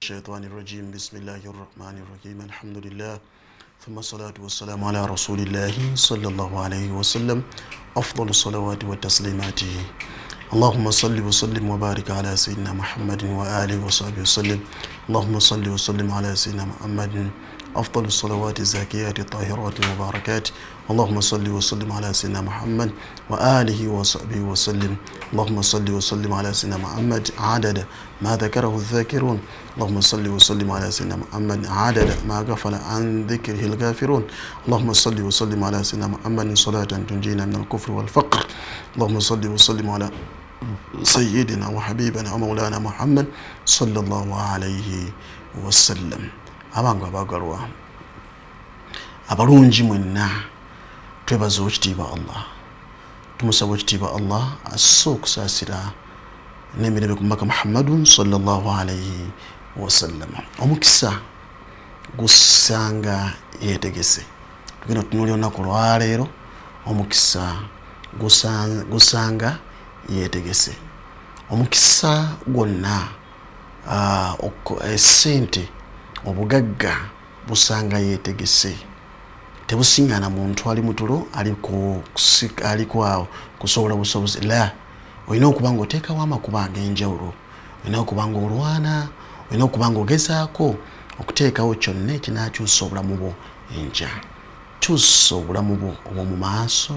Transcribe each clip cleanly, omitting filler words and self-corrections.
الشيطان الرجيم بسم الله الرحمن الرحيم الحمد لله ثم الصلاة والسلام على رسول الله صلى الله عليه وسلم أفضل الصلوات والتسليمات اللهم صل وسلم وبارك على سيدنا محمد وآله وصحبه وسلم اللهم صل وسلم على سيدنا محمد أفضل الصلوات الزاكيات الطاهرات المباركات اللهم صل وسلم على سيدنا محمد وآله وصحبه وسلم اللهم صل وسلم على سيدنا محمد عدد ما ذكره الذاكرون اللهم صل وسلم على سيدنا محمد عدد ما غفل عن ذكره الغافرون اللهم صل وسلم على سيدنا محمد صلاة تنجينا من الكفر والفقر اللهم صل وسلم على سيدنا وحبيبنا ومولانا محمد صلى الله عليه وسلم abangu abagalwa abalungi mwenna twebaza ekitiibwa Allah tumusaba ekitiibwa Allah asse okusaasira n'emirembe ku Mubaka Muhammadun sallallahu alayhi wasallam. Omukisa gusanga yeetegese tugenda tutunuulira olunaku lwaleero omukisa gusanga yeetegese omukisa gwonna esente obugagga busanga yeetegese tebusiŋŋaana muntu ali mutulo aliko awo kusobola busobozi la olina okuba nga oteekawo amakuba ag'enjawulo olina okuba nga olwana olina okuba nga ogezaako okuteekawo kyonna ekinakyusa obulamu bwo enkya kyusa obulamu bwo obw'omu maaso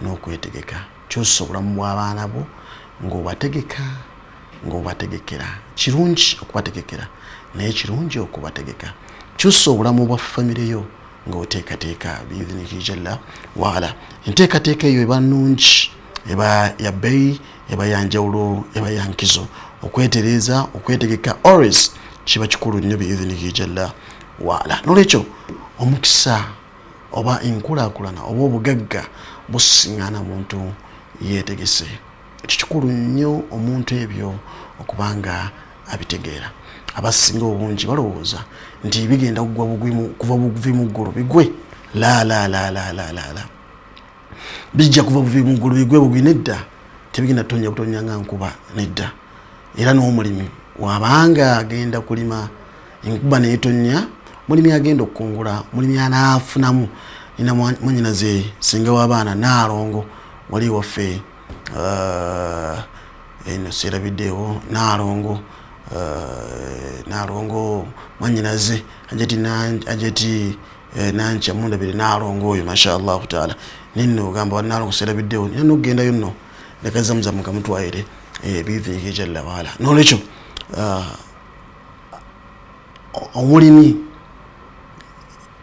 n'okwetegeka kyusa obulamu bw'abaana bwo ng'obategekera kirungi okubategekera naye kirungi okubategeka kyusa obulamu bwa famire yo ng'oteekateeka biidhinihi jalla waala. Enteekateeka eyo eba nnungi eba ya bbeeyi eba ya njawulo eba ya nkizo okwetereeza okwetegeka always kiba kikulu nnyo biidhinihi jalla waala. N'olwekyo omukisa oba enkulaakulana oba obugagga busiŋŋaana muntu yeetegese. Ekyo kikulu nnyo omuntu ebyo okubanga abitegeera. Abasinga obungi balowooza nti bigenda kuva buvi mu ggulu bigwe la bijja kuva buvi mu ggulu bigwe bugwi nedda tebigenda kutonya nga nkuba nedda. Era n'omulimi wabanga agenda kulima enkuba neetonya mulimi agenda okukungula mulimi anaafunamu nina mwannyinaze singa w'abaana Naalongo wali waffe eno seerabiddeewo Naalongo mwannyinaze ajeti nankya mundabire Naalongo oyo mashallah taala ninno ogamba wa Naalongo seerabiddeewo nina n'okugendayo nno nekazamuzamu kamutwayire biidhinihi jalla waala. N'olwekyo omulimi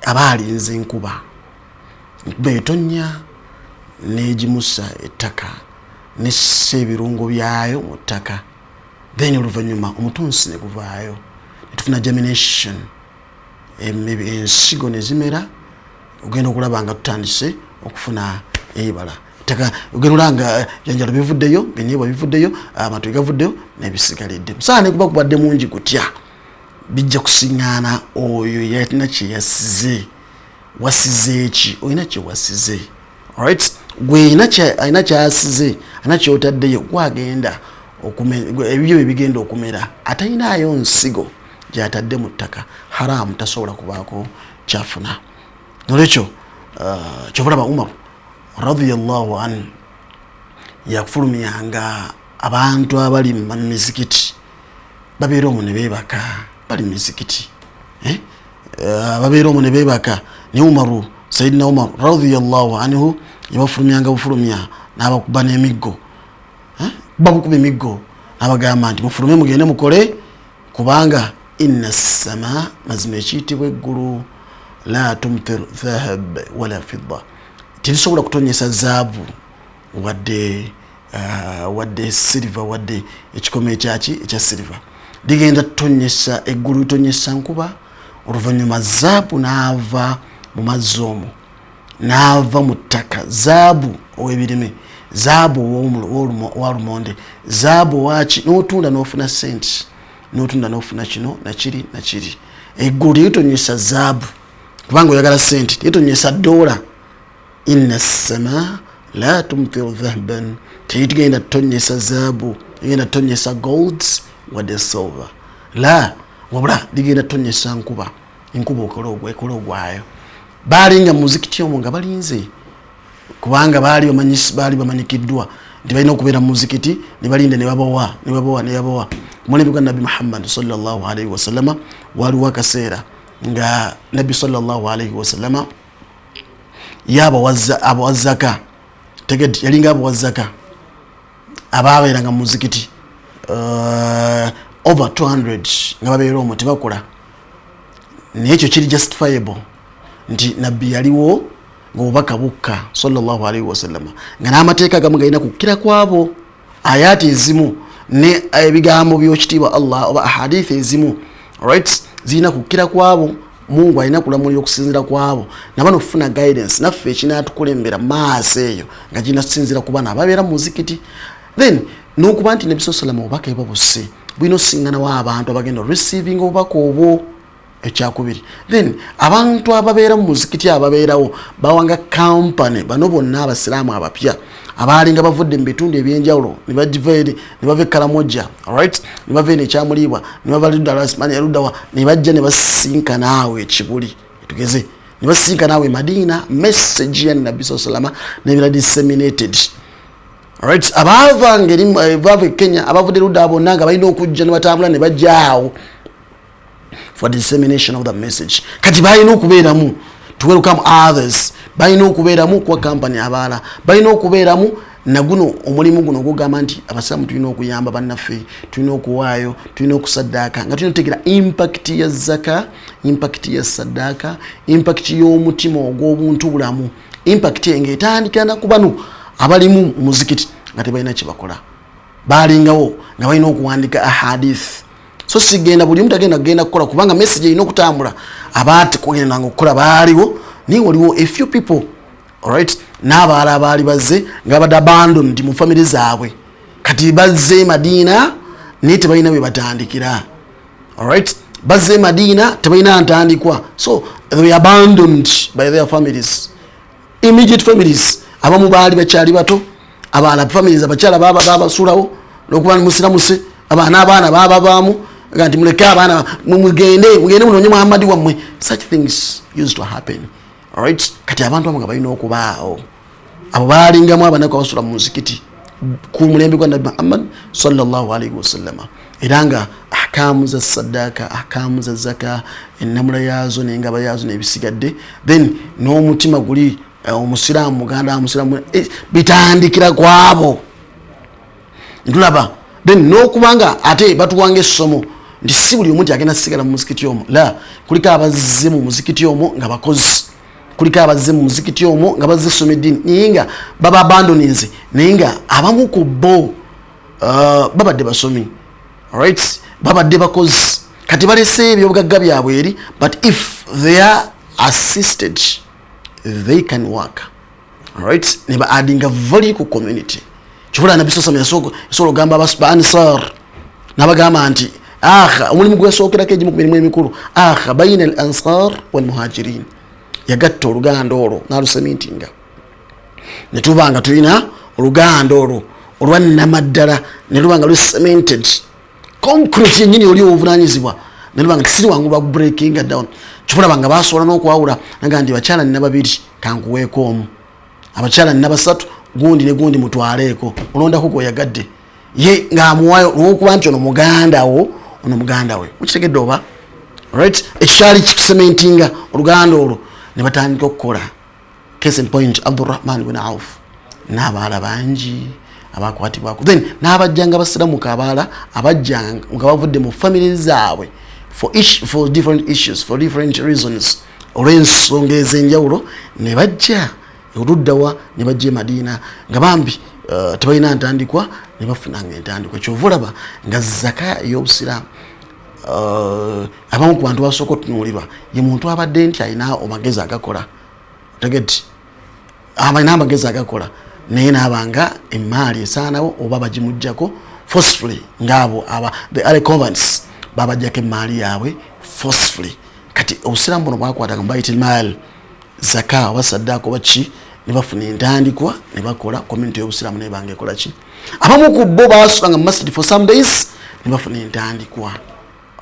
aba alinze enkuba etonnya n'egimusa ettaka nessa ebirungo byayo mu ttaka then oluvannyuma omutunsi ne guvaayo netufuna germination ensigo ne zimera ogenda okulaba nga tutandise okufuna ebibala ettaka ogenda olanga janjalo bivuddeyo binyeebwa bivuddeyo amatu gavuddeyo n'ebisigalidde musaana ne kuba kubadde mungi gutya bijja kusiŋŋaana oyo yalina kye yasize wasize eki olina kye wasize alright gwe alina kyasize alina kyotaddeyo gwagenda ebyo bigenda okumera atalinayo nsigo gyatadde mu ttaka haramu tasobola kubaako kyafuna. N'olwekyo kyovulaba Umar radiyallahu anhu yakufulumyanga abantu abali mu mizikiti babeera omwo ne beebaka bali mu mizikiti babeera omwo ne beebaka ne Umaru Sayyidina Umar radiyallahu anhu yabafulumyanga bufulumya n'abakuba n'emiggo babukuba emiggo abagamba nti mufulume mugende mukole kubanga inna sama mazima ekiyitibwa eggulu la tumtir dhahab wala fidda terisobola kutonyesa zaabu wadde silver wadde ekikome ekya silver ligenda tutonyesa eggulu litonyesa nkuba oluvannyuma zaabu n'ava mu mazzi omwo n'ava mu ttaka zaabu ow'ebirime zaabu walumonde zaabu waki n'otunda n'ofuna sente n'otunda n'ofuna kino nakiri eggulu lyetonyesa zaabu kubanga oyagala sente lyetonyesa $. Inna sama la tumtiru dhahaban teyitigenda tutonyesa zaabu egenda tutonyesa golds wadde silver la wabula ligenda tonyesa nkuba ekola ogwayo. Baalinga muzikiti omwo nga balinze kubanga baali bamanyikiddwa nti balina okubeera mu muzikiti ne balinda ne babawa. Omulembe gwa Nabbi Muhammad sallallahu alaihi wasallama waliwo akaseera nga Nabbi sallallahu alaihi wasallama abawazaka tegedi yalinga abawazaka ababeeranga mu muzikiti over 200 nga babeera omwo tebakola. Naye ekyo kiri justifiable nti nabbi yaliwo ng'obubaka bukka sallallahu alaihi wasallama nga n'amateeka gamu galina kukkira kwabo. Ayati ezimu ne ebigambo by'ekitiibwa Allah oba ahadithi ezimu right zirina kukkira kwabo. Mungu alina kulamulira okusinzira kwabo nabano okufuna guidance naffe ekinatukulembera maaso eyo nga girina kusinzira ku baana ababeera mu muzikiti. Then n'okuba nti Nabbi sallallahu alaihi wasallam obubaka bwabuse bulina osinganawo abantu abagenda receiving obubaka obwo. Ekyakubiri then abantu ababeera mu muzikiti ababeerawo bawanga company bano bonna abasiraamu abapya abalinga bavudde mu bitundu ebyenjawulo ne bava Karamoja alright ne bava ekyamulibwa ne bava luddawa ne bajja ne basinkana naawe ekibuli tugeze ne basinkana naawe Madina. Message ya Nabbi sallallahu alaihi wasallam nebira disseminated alright. Abava Kenya abavudde luddawa bonna nga balina okujja ne batambula ne bajjaawo for the dissemination of the message. Kati balina okubeeramu to welcome others, balina okubeeramu kuwa company abaala, balina okubeeramu naguno omulimu guno ogugamba nti abasiraamu tulina okuyamba bannaffe, tulina okuwaayo, tulina okusaddaaka nga tulina otegeera impact ya zaka, impact ya saddaaka, impact y'omutima ogw'obuntu bulamu, impact ng'etandika na ku bano abalimu muzikiti nga tebalina kye bakola. Baalingawo nga balina okuwandika ahadith. So sigenda buli muntu agenda kukola kubanga message erina okutambula. Abaati kugenda okukola baaliwo ni waliwo a few people alright n'abaala abaali bazze nga bada abandoned mu family zaabwe kati bazze Madina ne tebalina bwe batandikira alright. Bazze Madina tebalina ntandikwa, so they were abandoned by their families, immediate families. Abamu baali bakyali bato, abaala families abakyala babasulawo n'okuba musiramuse abaana bababaamu ganti muleke abaana mugende munonye Muhammad wammwe. Such things used to happen alright. Kati abantu abamu balina okubaawo abo baalingamu abanako abasula mu muzikiti ku mulembe gwa Nabbi Muhammad sallallahu alaihi wasallam. Era nga ahkamu za saddaaka, ahkamu za zaka, ennamula yaazo n'engaba yaazo n'ebisigadde, then n'omutima guli omusiraamu muganda omusiraamu bitandikira kwabo ndulaba. Then n'okubanga ate batuwanga essomo nti si buli omuntu agenda sigala mu muzikiti omwo, la kuliko abazze mu muzikiti omwo nga bakozi, kuliko abazze mu muzikiti omwo nga bazze ssoma eddiini naye nga baba abandoninze, naye nga abamu ku bo babadde basomi alright, babadde bakozi kati balese ebyobugagga byabwe eri, but if they are assisted they can work alright. Ne ba addinga value ku community. Kivula Nabbi sallallahu alaihi wasallam yasobola ogamba Ansar n'abagamba nti omulimu gwesookerako egimu ku mirimu emikulu bayina al ansar wal muhajirin. Yagatta oluganda olwo n'alusemintinga ne tuba nga tulina oluganda olwo olwannamaddala ne luba nga lucemented concrete yennyini oli obuvunanyizibwa ne luba nga tisiri wangu lwa breaking down. Kivula nga basobola n'okwawula naga nti bakyala nina babiri kankuweeko omu, abakyala nina basatu gundi ne gundi mutwaleeko olondako gweyagadde ye ng'amuwayo olw'okuba nti ono muganda we mukitegedde oba right. Ekyali kikusementinga oluganda olwo ne batandika okukola. Case in point Abdurrahman bin Auf n'abaala bangi abakwatibwako, then n'abajjanga basiramuka abaala abajjanga nga bavudde mu family zaabwe for different issues, for different reasons, olw'ensonga ez'enjawulo ne bajja oluddawa ne bajja Madina nga bambi tebalina ntandikwa ne bafunanga entandikwa. Kyovulaba nga zaka ey'obusiraamu abamu ku bantu basooka otunuulirwa ye muntu abadde nti alina amagezi agakola tegedde alina amagezi agakola naye n'abanga emaali esaanawo oba bagimuggyako forcefully ng'abo the early converts babaggyako emaali yaabwe forcefully. Kati obusiraamu buno bwakwataga mu baitul maal zaka oba saddaaka oba ki ne bafuna entandikwa ne bakola community y'obusiraamu nebanga ekola ki. Abamu ku bo basulanga mu masjid for some days ne bafuna entandikwa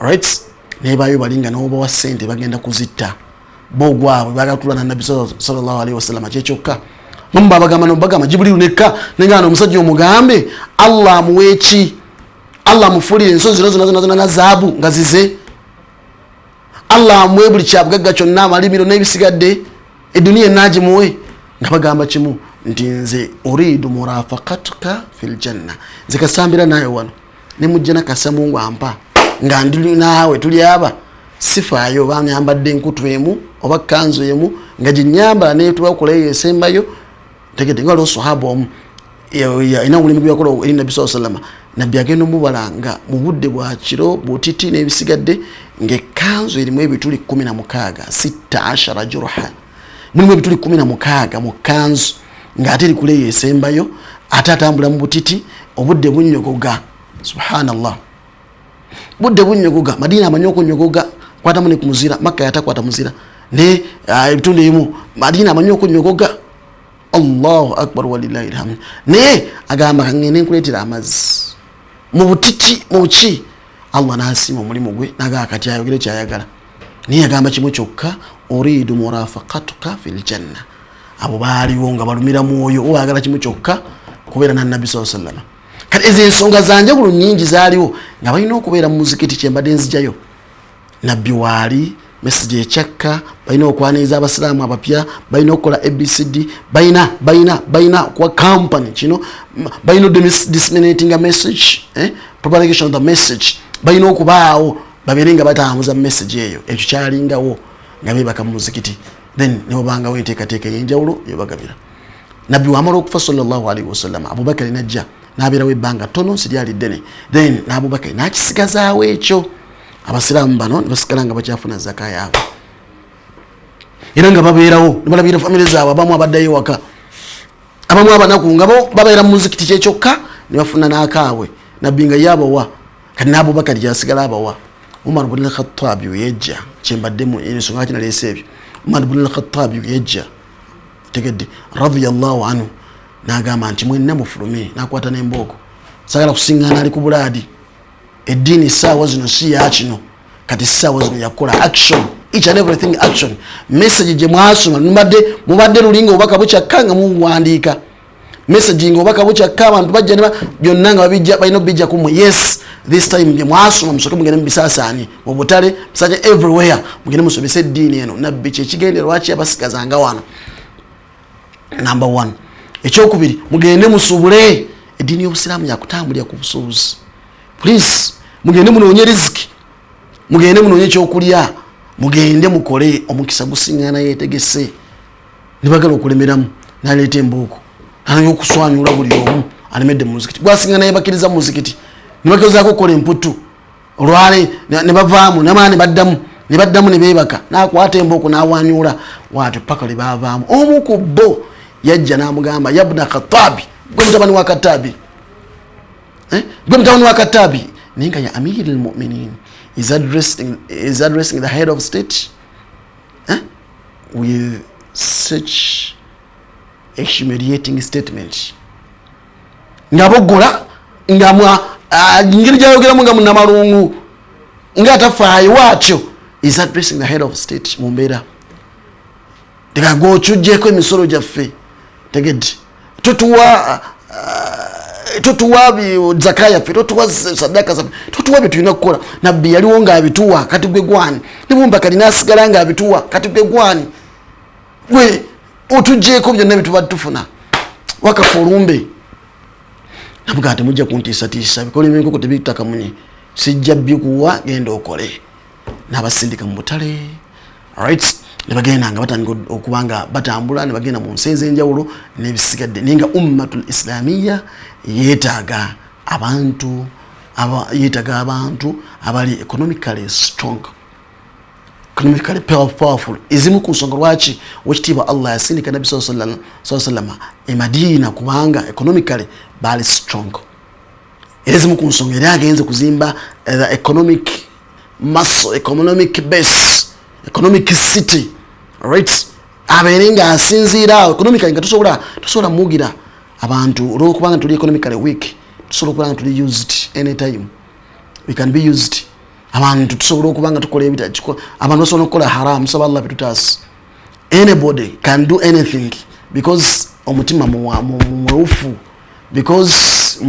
alright. ne bayo balinga n'oba wa ssente bagenda kuzitta bo gwabwe bagatula na Nabbi sallallahu alaihi wasallam kyekyoka mumba bagamba no bagamba Jibril nekka nengana omusajja omugambe Allah muwechi Allah mufulire ensonzi zino na zaabu ngazize Allah muwe buli kyabugagga kyonna amalimiro n'ebisigadde eduniya naji muwe nga bagamba kimu nti nze uridu murafaqatuka fil janna zikasambira naye wano ne mujjana kasamungu ampa nga ndili nawe tuli aba sifayo banyambadde nkutu emu oba kanzu emu nga jinyamba ne tubakola yesembayo tegede ngalo sahaba ina mulimu gyakola eri Nabbi sallallahu alaihi wasallam nabbi agenda mubalanga mu budde bwa kiro butiti n'ebisigadde ngekanzu erimu ebituli 16 16 jurha mulimu ebituli 16 mu kanzu nga ateri kule yesembayo atatambula mu butiti obudde bunyogoga subhanallah budde bunyogoga Madina amanyoko nyogoga kwata mune kumuzira Makka yatakwata muzira ne ebituli emu Madina amanyoko nyogoga Allahu akbar walillahi alhamd ne agamba ngene nkuletera amazi mu butiti mu chi Allah nasima mulimu gwe naga akati ayogere kyayagala ni agamba kimu kyokka uridu murafaqatuka fil janna abo baaliwo nga balumira mwoyo obaagala kimu kyokka kubeera na Nabbi sallallahu alaihi wasallam kati ezo ensonga zanjawulo nyingi zaaliwo nga balina okubeera mu muzikiti kyembadde nzijayo Nabbi waali message ekyakka balina okwaniriza abasiraamu abapya balina okukola ABCD balina kwa company kino balina disseminating a message propagation of the message balina okubaawo babeere nga batambuza message eyo ekyo kyalingawo nga bebaka mu muzikiti then nebanga wenteekateeka ey'enjawulo yebagabira Nabbi wamala okufa sallallahu alaihi wasallam Abubakar najja n'abeerawo ebbanga ttono siryali ddene then n'Abubakar n'akisigazaawo ekyo abasiraamu bano nebasigala nga bakyafuna zaka yaabwe era nga babeerawo nebalabira famire zaabwe abamu abaddayo waka abamu abanaku nga bo babeera mu muzikiti kyekyokka nebafuna n'akaabwe Nabbi nga yabawa kati n'Abubakar gyasigala abawa Umar ibn al-Khattab yejja kyembaddemu ensonga kinaleese ebyo Umar ibn al-Khattab yejja tegedde radiyallahu anhu n'agamba nti mwenna mufulume n'akwata n'embooko sagala kusiŋŋaana ali ku bulaadi eddiini saawa zino si yakino kati saawa zino yakola action each and everything action message gye mwasoma mubadde lulinga obubaka bukyakka nga muwandiika message nga obubaka bukyakka abantu bajja byonna nga balina bijja kumwe yes this time gye mwasoma musoke mugende mubisaasaanye mu butale musajja everywhere mugende musobese eddiini eno Nabbi kyekigende lwaki abasigazanga wano number 1 ekyokubiri mugende musubule eddiini y'obusiraamu yakutambulira ku busuubuzi please mugende munoonye riziki mugende munoonye ekyokulya mugende mukole omukisa gusiŋŋaana yeetegese nibagala okulemeramu naleeta embuuko nanayo okuswanyula buli omu alemedde mu muzikiti gwasiŋŋaana yebakiriza mu muzikiti nibagezaako okukola emputu olwale ne bavaamu namala ne baddamu ne beebaka n'akwata embuuko n'awanyula waatyo paka lwe baavaamu omu ku bo yajja n'amugamba yabna Khattabi gwe mutabani wa Khattabi gwe mutabani wa Khattabi ninga ya Amir al-Mu'minin is addressing the head of state with such a humiliating statement nga bogola nga ngiri jayogeramu nga munamalungu nga atafaayo watyo is addressing the head of state mumbeera tega gochujjeko emisolo gyaffe tegedde totuwa zakaya ffe totuwa sadaka zaffe totuwa bye tulina kukola Nabbi yaliwo nga abituwa kati gwe gwani nebumba kali nasigala nga abituwa kati gwe gwani gwe otujjeeko byonna bituba tufuna wakafa olumbe nabuga ate mujja kuntiisatiisa bikola eby'enkoko tebiyita munye sijja bikuwa genda okole n'abasindika mu butale alright nebagenda nga batandika okubanga batambula nebagenda mu nsi ez'enjawulo n'ebisigadde ninga ummatul islamiyya yeetaaga abantu abali economically strong, economically powerful. Ezimu ku nsonga lwaki wekitiibwa Allah yasindika Nabbi sallallahu alaihi wasallam e Madina kubanga economically bali strong. Ezimu ku nsonga era agenze kuzimba the economic muscle, economic base, economic city, right? Aberenga asinzira economically nga tosobola mugira abantu olwokubanga tuli economically weak, tosobola kubanga tuli used anytime. We can be used abantu tusobola okubanga tukola ebitachiko abantu basobola okukola haram saba Allah bitutasi. Anybody can do anything because omutima mweufu, because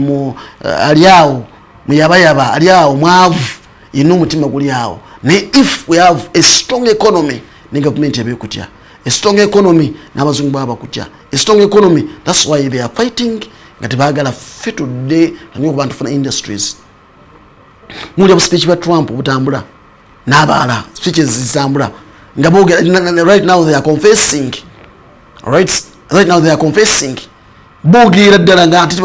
aliawo muyabayaba aliawo mwavu ino omutima guliawo. Ne if we have a strong economy ne government yabekutya, a strong economy n'abazungu baba kutya, a strong economy, that's why they are fighting ngati bagala fit today tanyo kubantu funa industries. Muli speech ba Trump butambula n'abala speeches zitambula ngaboga right now they are confessing, right now they are confessing bogira ddala ngati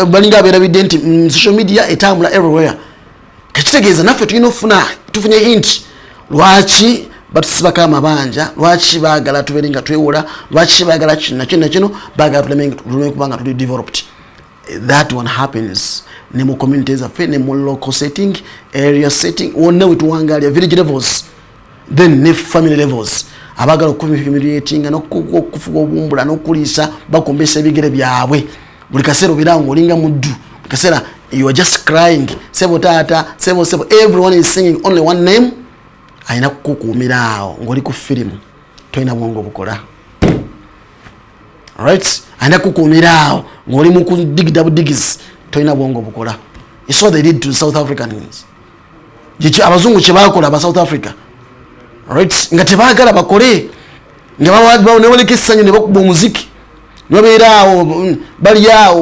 balinga abera evident social media etambula everywhere. Kachitegeeza naffe tufunye hint lwaki batusibaka amabanja, lwaki bagala tuberinga twewola, lwaki bagala kino bagala tuleme kubanga tuli developed. That one happens ne mu communities affe ne mu local setting, area setting, wonna wetuwangalia village levels, then ne family levels. Abagala okuhumiliating n'okufuga obumbula n'okulisa bakombesa ebigere byabwe buli kaseera obirango olinga muddu kaseera you are just crying sebo tata sebo everyone is singing only one name. Aina kukumirao ngoli ku film toina bwongo bukola, right? Aina kukumirao ngoli mu digis toina bwongo bukola. It's what they did to South Africans. Jichi abazungu kyebakola aba South Africa, right? Nga tebagala bakole nga bawadba ne wali kisanyo ne bakuba muziki noberawo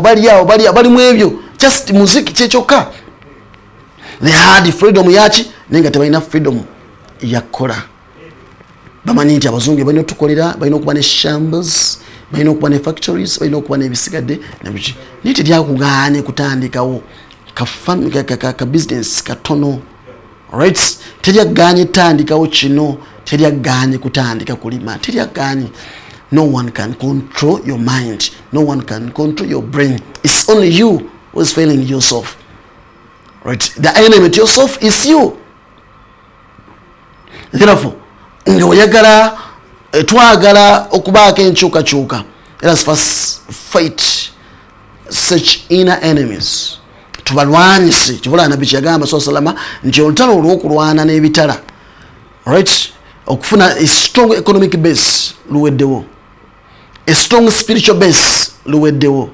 bali mu ebyo just muziki kyekyokka. They had freedom yachi nenga tebalina freedom yakola. Bamanyi nti abazungu balina tukolera, balina okuba ne shambles, balina okuba ne factories, balina okuba ne bisigadde nabiki niti lyakugane kutandikawo ka business katono, right? Teryaganye tandikawo kino, teryaganye kutandika kulima, teryaganye. No one can control your mind, no one can control your brain. It's only you who is failing yourself, right? The enemy to yourself is you. Therefore ngoyagala twagala okubaka enchuka. Let us first fight such inner enemies. Tubalwanyise kibula nabi kyagamba salama nti olutalo olw'okulwana n'ebitala, right? Okufuna a strong economic base luweddewo, a strong spiritual base luweddewo,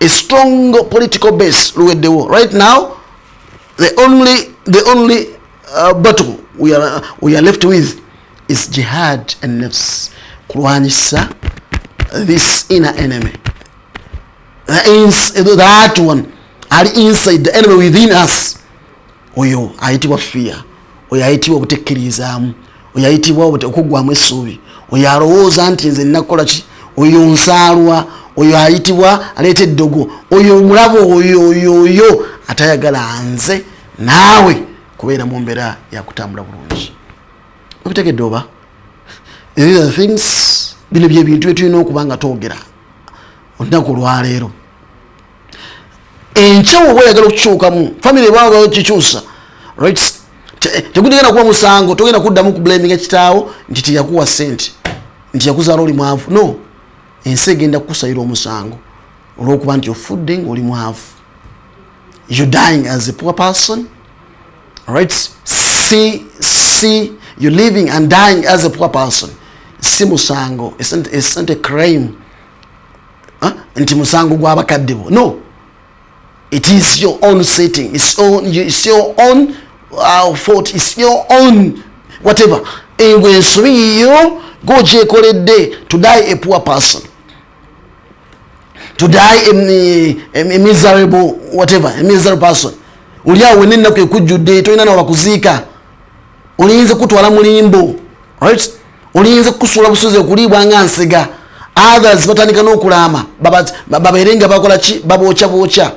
a strong political base luweddewo. Right now the only battle we are left with is jihad and nafs, kulwanyisa this inner enemy. That one are inside the enemy within us. Oyo ayitibwa fear, oyo ayitibwa obutekkiririzaamu, oyo ayitibwa okugwamu essuubi, oyo alowooza nti nze nnakola ki, oyo nsaalwa, oyo ayitibwa aleeta eddogo, oyo omulabo, oyo atayagala nze naawe kubeera mu mbeera yakutambula bulungi. Obitegedde oba? These are the things, bino bye bintu byetulina okuba nga twogera olunaku lwaleero. Enkyawo bweyagala okukyukamu family bwagala okikyusa, right? Tegenda kuba musango, togenda kuddamu kublaminga kitaawo nti tiyakuwa ssente, nti yakuzaala oli mwavu. No, ensi egenda kukusayira omusango olw'okuba nti ofudde ng'oli mwavu. You're dying as a poor person, right? See, you're living and dying as a poor person. Si musango, it's not a crime. Nti musango gw'abakadde bo. No, it is your own setting, it's your own fault, it's your own whatever. Engwe ensobi yo go gyekoledde to die a poor person, to die a miserable whatever, a miserable person. Uliawo nennaku ekujjudde tolina nawakuziika, olinze kutwala mulimbo, right? Olinze kusuula busozi okuliibwa nga nsega. Others batandika n'okulaama babeerenga bakola ki, babookya.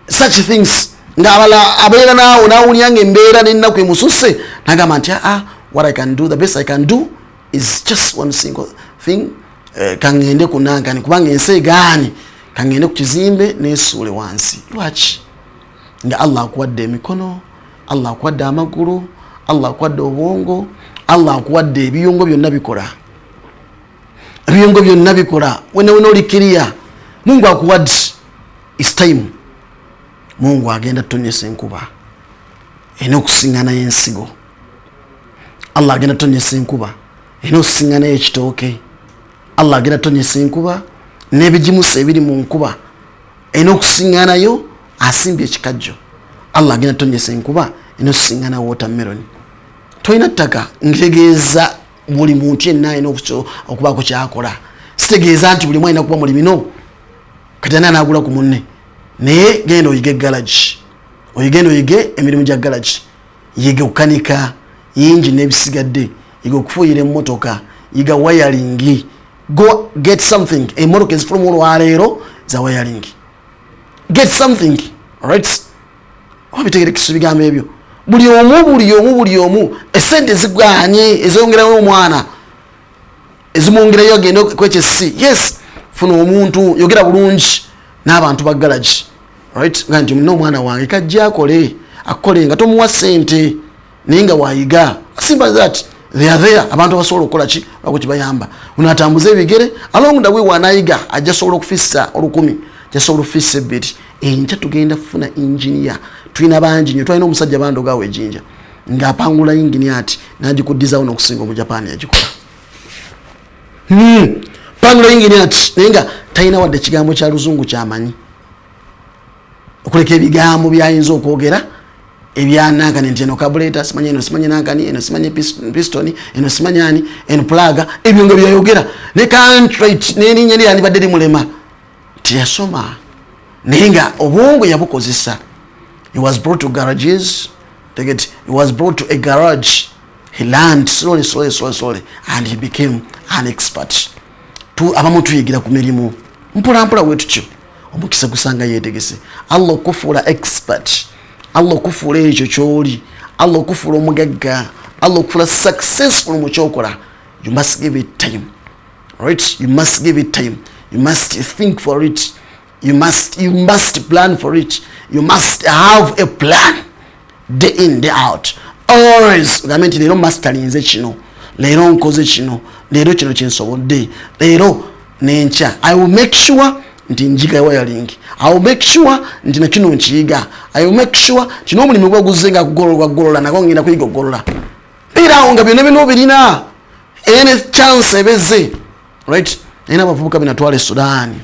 Such things ngabala abeera naawo nawulya ng'embeera n'ennaku emususse nagamba nti what I can do, the best I can do is just one single thing. Kangende kunankani kubanga ensi egaanye, kangende ku kizimbe neesuule wansi. Lwaki? Nga Allah akuwadde emikono, Allah akuwadde amagulu, Allah akuwadde obwongo, Allah akuwadde ebiyungo byonna bikola. Ebiyungo byonna bikola. Wena olikiriya Mungu akuwadde. It's time Mungu agenda tonyesa enkuba. eno okusingana yensigo. Allah agenda tonyesa enkuba eno okusingana ekitooke. Allah agenda tonyesa enkuba n'ebijimusa ebiri mu nkuba eno okusinganayo asimbye ekikajjo. Allah agenda tonyesa enkuba eno okusingana watermelon. Toyina ttaka ntegeeza buli muntu yenna alina okubaako kyakola. Sitegeeza nti buli mwana alina kuba mulimino kati ana anaagula ku munne. Naye genda oyige garage, oyigenda oyige emirimu gya garage, yige okukanika yingi n'ebisigadde, yige okufuuyira emmotoka, yiga wiring. Go get something. Emmotoka ezifuluma olwaleero za wiring. Get something, right? Obitegerekesa ebigambo ebyo. Buli omu esente zigwanye ezongerayo omwana ezimwongerayo agenda kwekesi. Yes, funa omuntu yogera bulungi n'abantu ba garage, right? Nganti muno omwana wange kajja akole nga tomuwa sente naye nga wayiga. Simple that. They are there. Abantu basobola okukola ki bakukibayamba. Unatambuza ebigere along the way wanayiga ajja sobola okufissa 10, ajja sobola okufissa 2. Enkya tugenda kufuna engineer. Tulina bangi nnyo, twalina omusajja bandogaawo ejinja ng'apangula engineer ati n'agikuddizawo n'okusinga omu Japan yagikola. Pangula engineer ati naye nga talina wadde ekigambo kya luzungu kyamanyi. Okuleka ebigambo byayinza okwogera ebyanankani nti eno carburetor simanyi, eno simanyi nankani, eno simanyi piston, eno simanyi ani, eno plug, ebyo nga byayogera ne concentrate n'erinnya lye yandibadde limulema tiyasoma naye nga obwongo yabukozesa. He was brought to garages. He was brought to a garage. He learned slowly, and he became an expert. Abamu tuyigira ku mirimu mpola wetu omukisa gusanga yeetegese. Allah okufuula expert, Allah okufuula ekyo kyoli, Allah okufuula omugagga, Allah okufuula successful mu kyokola. You must give it time, right? You must give it time. You must think for it. You must plan for it. You must have a plan day in, day out. Always. Ugamenti lero masterinze kino. Lero nkoze kino. Lero kino kinsobodde. Lero nenkya. I will make sure nti njiga wiring. I will make sure nti nakino nkiyiga. I will make sure kino omulimu gwa guzenga kugolola nako ngenda kuyiga okugolola. Bira nga byonna bino birina. Ene chance ebeze. Right? Ina bavubuka binatwale Sudan.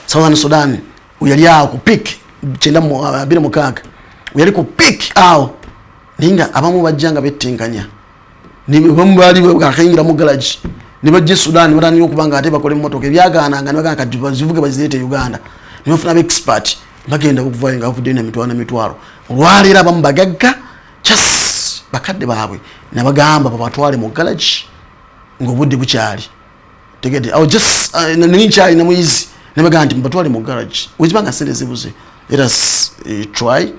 Southern Sudan uyali awo ku peak 926 uyali ku peak awo ninga abamu bajjanga bettinganya ni bamu bali bakaingira mu garage ni bajje Sudan batani okubanga ate bakole motoka ebyagaananga ne baganga kati bazivuge bazirete Uganda ni bafuna be expert bagenda okuvainga avudde na mitwalo olwalira abamu bagagga just bakadde baabwe ne bagamba babatwale mu garage ngobudde bukyali tegede awo just ninchali na muizi nebaganti mbatwale mu garage wizibanga sente zibuze. Let us try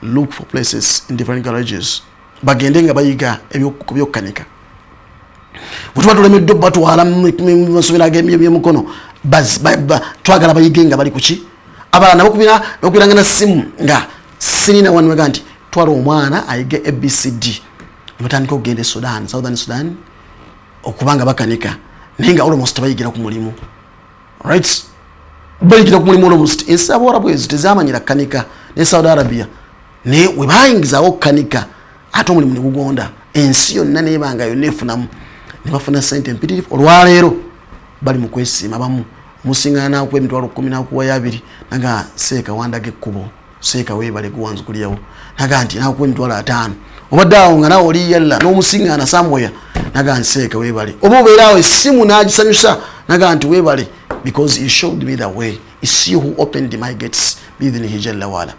look for places in different garages bagende nga bayiga ebyokukanika butuba tulemedde batwala musubira gemye mukono twagala bayige nga bali kuki abana bakubiranga na simu nga sinina wanu baganti twala omwana ayige ABCD batandika okugenda Sudan, Southern Sudan okubanga bakanika nenga almost bayigira ku mulimu, right? Bayigira ku mulimu almost ensabo Arabu ezitezamanyira kanika ne Saudi Arabia ne webayingizawo kanika ate omulimu ne gugonda ensi yonna nebanga yo nefunamu ne bafuna sente mpitirifu. Olwaleero bali mu kwesiima bamu musingana ku emitwalo 10 na kuwa 2 naga seeka wandage kubo seeka webale guwanzu kuliyawo naga nti na ku emitwalo 5 obaddawo nga nawo oli yalla n'omusingana somewhere naga nseeka webale obubeerawo esimu nagisanyusa naga nti webale because you showed me the way. It's you who opened my gates bidhini hijalla wala.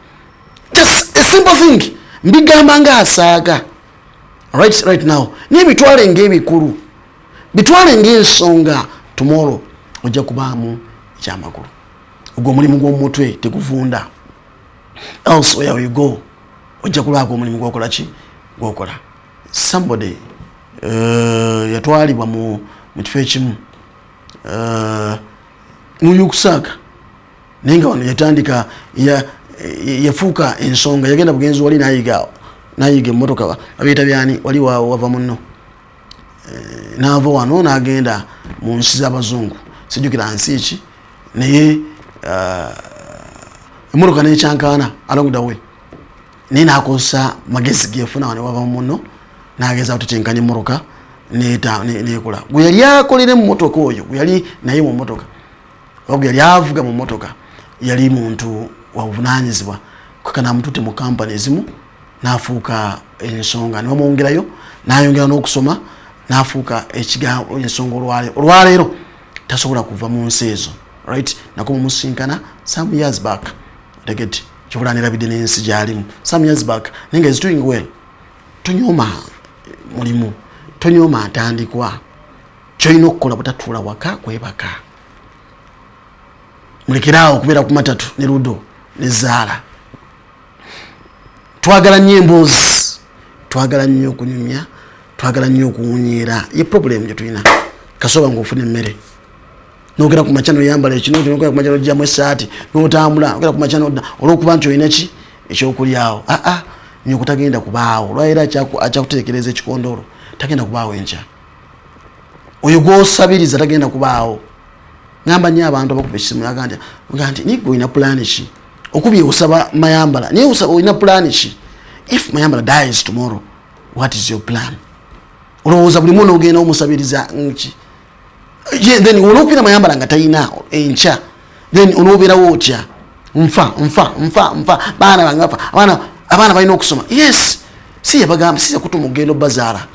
Just a simple thing mbigamba nga asaaga right now ni bitwale ng'ebikulu bitwale ng'ensonga tomorrow ojja kubaamu ekyamakulu ogwo omulimu gw'omutwe teguvunda elsewhere you go ojja kulwako omulimu gwokola ki gwokola. Somebody yatwalibwa mu kifo ekimu muyukusaka nenga wano yatandika yafuuka ensonga yagenda bugenzi wali nayiga emmotoka abeeta byani wali wava muno naava wano n'agenda mu nsi z'abazungu sijjukira nsi ki naye emmotoka n'ekyankaana along the way nina akosa magezi gefuna wane wava muno nageza otetenkanya moroka nekula gwe yali akolere mu motoka oyo gwe yali naye mu motoka ogwe yali avuga mu motoka yali muntu wa buvunanyizibwa kakana mutute mu kampani ezimu nafuuka ensonga niwamwongerayo nayongera n'okusoma nafuuka ekigambo ensonga olwaleero tasobola kuva mu nsi ezo right nakumumusinkana some years back tegeti kibula nerabidde n'ensi gyalimu some years back ninga is doing well tonyoma mulimu tonyoma atandikwa kyoyina okukola butatuula waka kwebaka mulekerawo okubeera ku matatu ne ludo ne zaala twagala nnyo emboozi twagala nnyo okunyumya twagala nnyo okuwunyeera ye problem gye tulina kasoba ng'ofuna emmere nogera ku makyano yambala ekino nogera ku makyano ojjamu essaati n'otambula ogera ku makyano olw'okuba nti olina ki ekyokulyawo nnyo kutagenda kubaawo olwaera akyakuteekereza ekikondoolo tagenda kubaawo enkya oyo gw'osabiriza tagenda kubaawo ngamba nnyo abantu abakuba ekisimu naga nti nigwe olina pulaani ki okubye osaba mayambala naye olina pulaani ki if mayambala dies tomorrow what is your plan olowooza buli muntu ogenda omusabiriza nki then olwokubira mayambala nga talina enkya then onoobeerawo otya nfa baana bange bafa abaana balina okusoma yes si yabagamba si yakutuma okugenda bazaala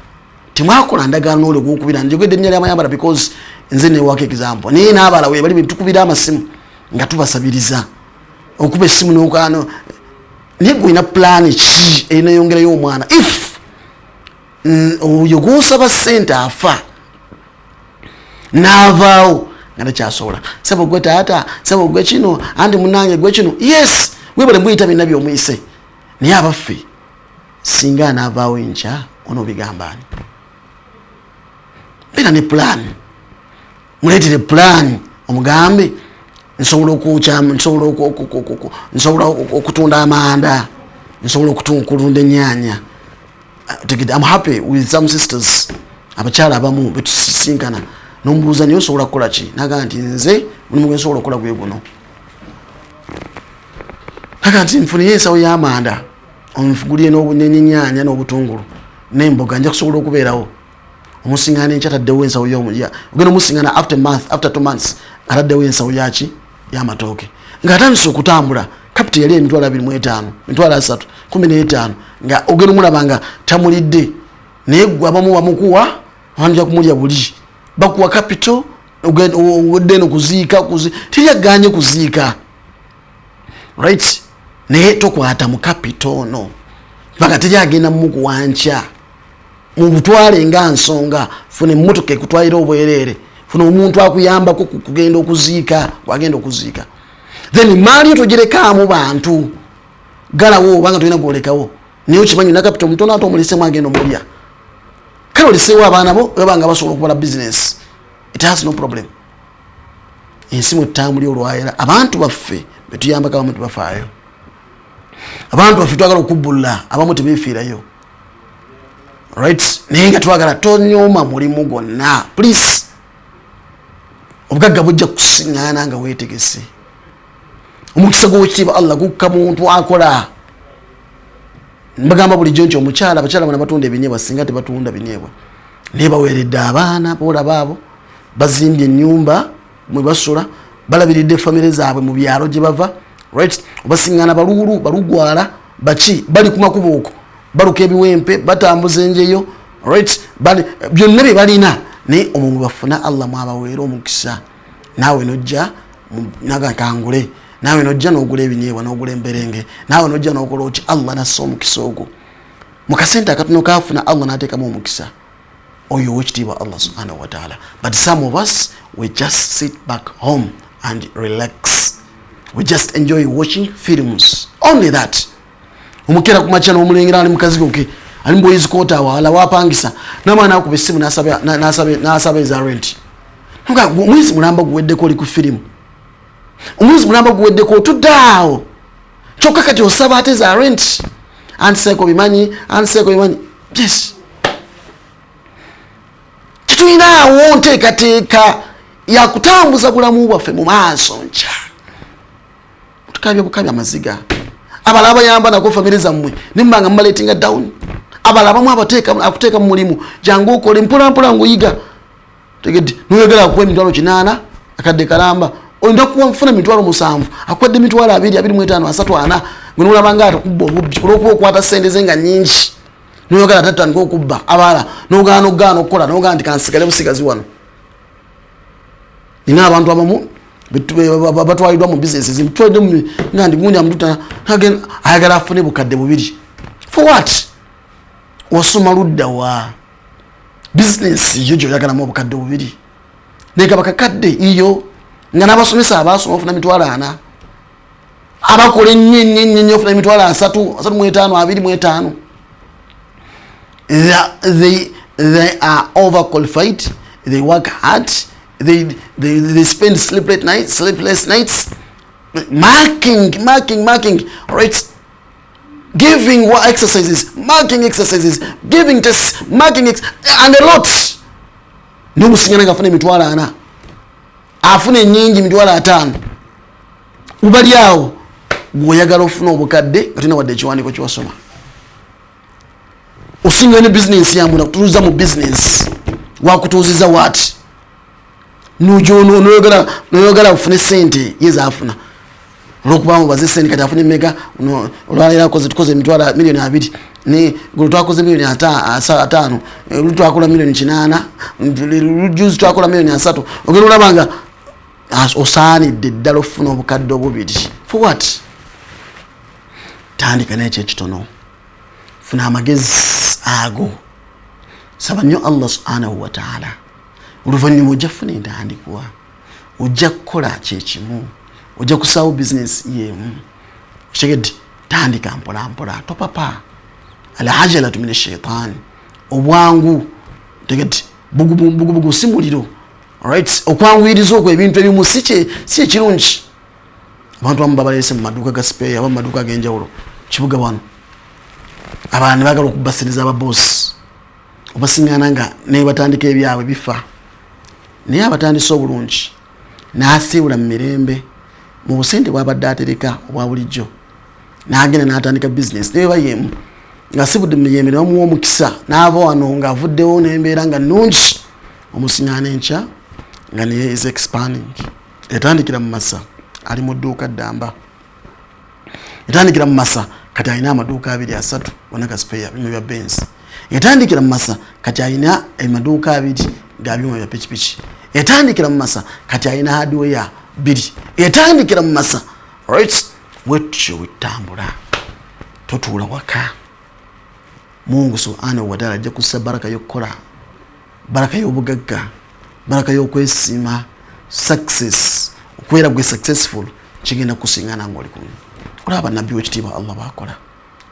temwakola ndagaano olwo gwokubira njogedde erinnya lyamayambala because nze newaka example naye n'abala we bali betukubira amasimu nga tubasabiriza okuba essimu n'okaano naye gwe olina pulaani ki erinayongerayo omwana if oyo gwosaba ssente afa n'avaawo nga takyasobola saba gwe taata saba gwe kino anti munange gwe kino yes webale muyita byonna byomuyise naye abaffe singa anaavaawo enkya onoobigambani beera ne pulaani muleetere pulaani omugambe nsobola okwokyamu nsobola okutunda amanda nsobola okutunda ennyaanya I'm happy with some sisters abakyala abamu betusisinkana n'omubuuza naye osobola kukola ki naga nti nze mulimu gwe nsobola okukola gwe guno naga nti nfuniye ensawo y'amanda onfugulye n'ennyaanya n'obutungulu n'emboga nja kusobola okubeerawo omusingana enkya ataddewo ensawo ogenda omusingana after 2 months ataddewo ensawo yaki y'amatooke ng'atandise okutambula kapita yali emitwalo 25 emitwalo 3 15 nga ogenda omulaba nga tamulidde naye gwe abamu bamukuwa abanjja kumulya buli bakuwa kapito ogedde nokuziika tiryaganye kuziika right naye tokwata mu kapito ono paka teryagenda mumukuwankya mubutwale nga nsonga funa emmotoka ekutwalira obwereere funa omuntu akuyambako kugenda okuziika wagenda okuziika then maali yo togirekaamu bantu galawo obanga tolina gwolekawo naye okimanyi na kapito omutono ate omulisemu agenda omulya kale oliseewo abaana bo webanga basobola okukola business it has no problem ensi mwetutambulya olwayera abantu baffe betuyambako abamu tebafaayo abantu baffe twagala okubbulula abamu tebeefiirayo right naye nga twagala tonyooma mulimu gwonna please obugagga bujja kusiŋŋaana nga weetegese omukisa gw'okiba Allah gukka muntu akola mbagamba bulijjo nti abakyala bana batunda ebinyeebwa singa tebatunda binyeebwa naye baweeredde abaana boolaba abo bazimbye ennyumba mwe basula balabiridde famire zaabwe mu byalo gye bava right obasiŋŋaana balugwala baki bali ku makubo okwo baluka ebiwempe batambuza enjeyo right byonna bye balina naye omwo mwe bafuna Allah mwabaweera omukisa naawe nojja nagakangule naawe nojja n'ogula ebinyeebwa n'ogula emberenge naawe nojja n'okola oti Allah nassa omukisa ogwo mu kasente akatono kaafuna Allah n'ateekamu omukisa oyo ow'ekitiibwa Allah subhanahu wa ta'ala but some of us we just sit back home and relax we just enjoy watching films only that omukera ku makya n'omulengera ali mu kazigo ke ali mu boys quarter wala wapangisa n'amwana akuba essimu n'asaba eza rent omwezi mulamba guweddeko oli ku firimu omwezi mulamba guweddeko otuddaawo kyokka kati osaba ate za rent anseeko bimanyi yes kituyinaawo nteekateeka yakutambuza bulamu bwaffe mu maaso nkya tukabya bukabya amaziga abalaba yamba nako family zammwe nimbanga mmaletinga down abalaba mu abateeka mu mulimu jangu okole mpola nguyiga tegedde nuyogera ku emitwalo 8 akadde kalamba onda kuwa mfuna mitwalo 7 akwadde mitwalo 225 3 ngeno ulabanga atakubba obubbi olwokuba okwata sente zenga nyingi nuyogera tatandika okubba abala nogaana okukola nogaa nti kansigale busigazi wano nina abantu abamu batwalidwa mu business zimutwedde nga ndi gundi amututa ayagala afune bukadde 2 for what wasoma ludda wa business yo joyagala mu bukadde 2 neka bakakadde iyo nga nabasomesa abasoma ofuna mitwalo 4 abakola ennyo ofuna mitwalo 3 they are overqualified, they work hard, they spend sleepless nights marking, right? Giving exercises, marking exercises, giving tests, marking and a lot. No musingana gafune mitwalo 4 afune nyingi mitwalo 5 ubali yao goyagala ofuna obukadde atina wadde ekiwandiiko kiwasoma osinga ne business yamu nakutuuza mu business wakutuuziza what noyogala ufune sente yeza afuna olwokuba mubaze sente kati afune mega olwalira tukoze mitwalo milioni 2 ne gulu twakoze milioni 5 lutwakola milioni 8 juzi twakola milioni 3 ogenda olabanga osaanidde ddala ofuna obukadde 2 for what tandika n'ekyo ekitono funa amagezi ago saba nnyo Allah subhanahu wa ta'ala oluvannyuma ojja kufuna entandikwa ojja kukola kyekimu ojja kusaawo business yemu kitegedde tandika mpola topapa alajalatu min ash-shaytan obwangu tegedde bugubugu si muliro alright okwanguyiriza okwo ebintu ebimu si ekirungi abantu abamu babalese mu maduuka ga spare aba mu maduuka ag'enjawulo kibuga wano abantu bagala okubasiriza ababosi obasiŋŋaana nga naye batandika ebyabwe bifa naye abatandisa obulungi n'asiibula mu mirembe mu busente bwabadde atereka obwa bulijjo n'agenda n'atandika bizinesi naye bayemu ng'asibudde mu mirembe ne bamuwa omukisa n'ava wano ng'avuddewo n'embeera nga nnungi omusiŋŋaana enkya nga naye is expanding yatandikira mu Masa ali mu dduuka ddamba yatandikira mu Masa kati alina amaduuka 2-3 gonna ga spare bino bya Benz yatandikira mu Masa kati alina amaduuka 2 ga byuma bya pikipiki yatandikira mu Masa kati alina hardware 2 yatandikira mu Masa right wetyo witambula totuula waka Mungu subhanahu wa ta'ala ajja kussa baraka y'okukola baraka y'obugagga baraka y'okwesiima success okubeera gwe successful kigenda kusiŋŋaana ng'oli kuno olaba nabbi w'ekitiibwa Allah baakola